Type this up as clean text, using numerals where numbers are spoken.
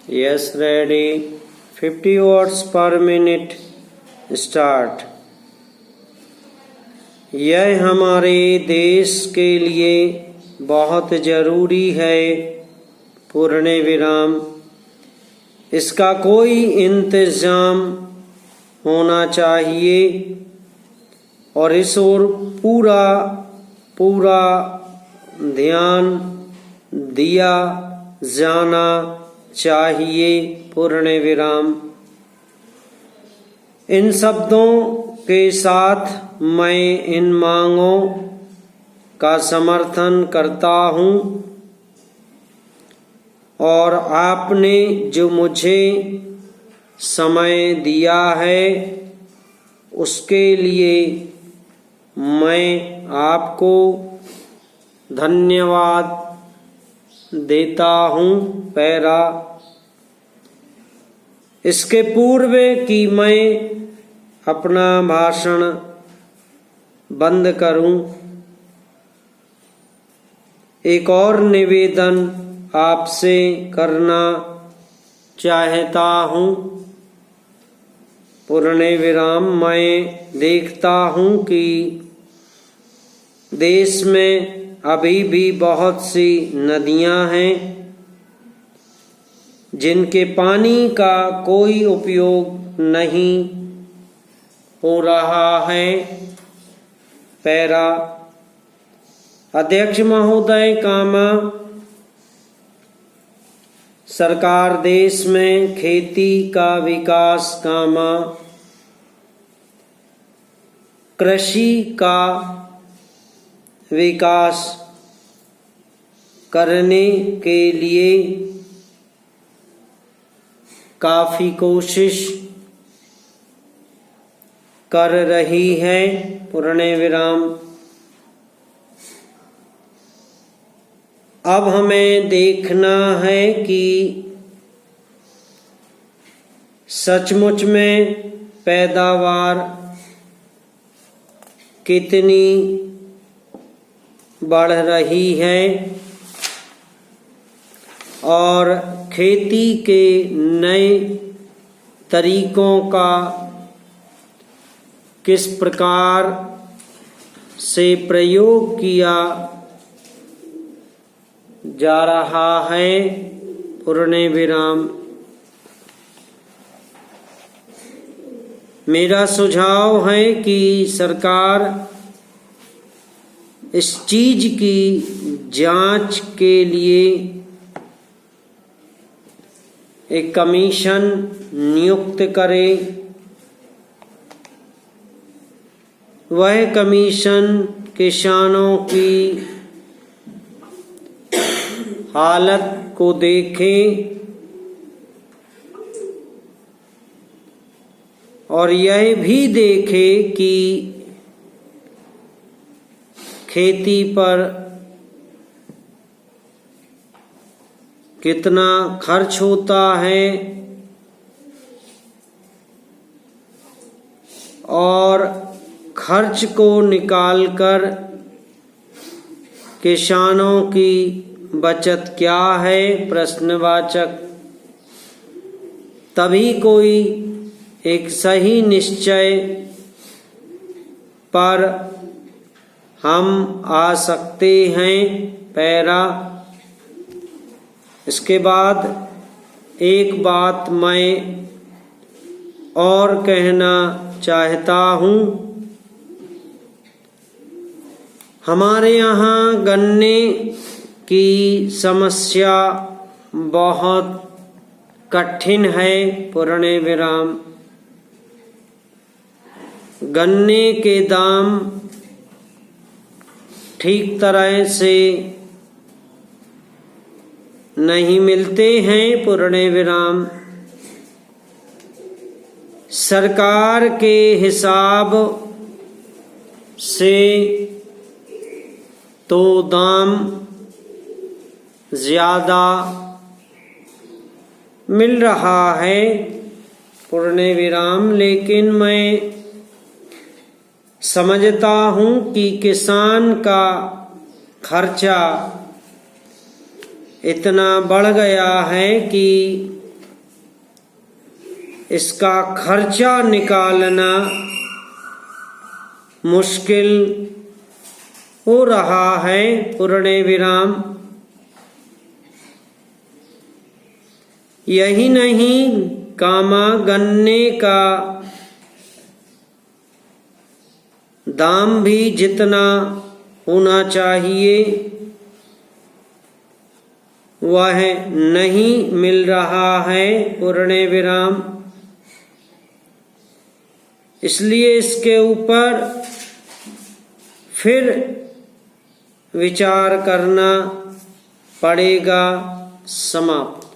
Yes, ready. 50 words per minute. Start. यह हमारे देश के लिए बहुत ज़रूरी है। पूर्ण विराम। इसका कोई इंतज़ाम होना चाहिए और इस ओर पूरा ध्यान दिया जाना चाहिए। पूर्ण विराम। इन शब्दों के साथ मैं इन मांगों का समर्थन करता हूँ और आपने जो मुझे समय दिया है उसके लिए मैं आपको धन्यवाद देता हूँ। पैरा। इसके पूर्व कि मैं अपना भाषण बंद करूं, एक और निवेदन आपसे करना चाहता हूं। पूर्ण विराम। मैं देखता हूं कि देश में अभी भी बहुत सी नदियां हैं जिनके पानी का कोई उपयोग नहीं हो रहा है। पैरा। अध्यक्ष महोदय सरकार देश में खेती का विकास कृषि का विकास करने के लिए काफी कोशिश कर रही है। पूर्ण विराम। अब हमें देखना है कि सचमुच में पैदावार कितनी बढ़ रही है और खेती के नए तरीकों का किस प्रकार से प्रयोग किया जा रहा है। पूर्ण विराम। मेरा सुझाव है कि सरकार इस चीज की जांच के लिए एक कमीशन नियुक्त करे। वह कमीशन किसानों की हालत को देखे और यह भी देखे कि खेती पर कितना खर्च होता है और खर्च को निकालकर किसानों की बचत क्या है। प्रश्नवाचक। तभी कोई एक सही निश्चय पर हम आ सकते हैं। पैरा। इसके बाद एक बात मैं और कहना चाहता हूँ। हमारे यहाँ गन्ने की समस्या बहुत कठिन है। पूर्ण विराम। गन्ने के दाम ठीक तरह से नहीं मिलते हैं। पूर्ण विराम। सरकार के हिसाब से तो दाम ज्यादा मिल रहा है। पूर्ण विराम। लेकिन मैं समझता हूँ कि किसान का खर्चा इतना बढ़ गया है कि इसका खर्चा निकालना मुश्किल हो रहा है। पूर्ण विराम। यही नहीं, कामागन्ने का दाम भी जितना होना चाहिए वह नहीं मिल रहा है। पूर्ण विराम। इसलिए इसके ऊपर फिर विचार करना पड़ेगा। समाप्त।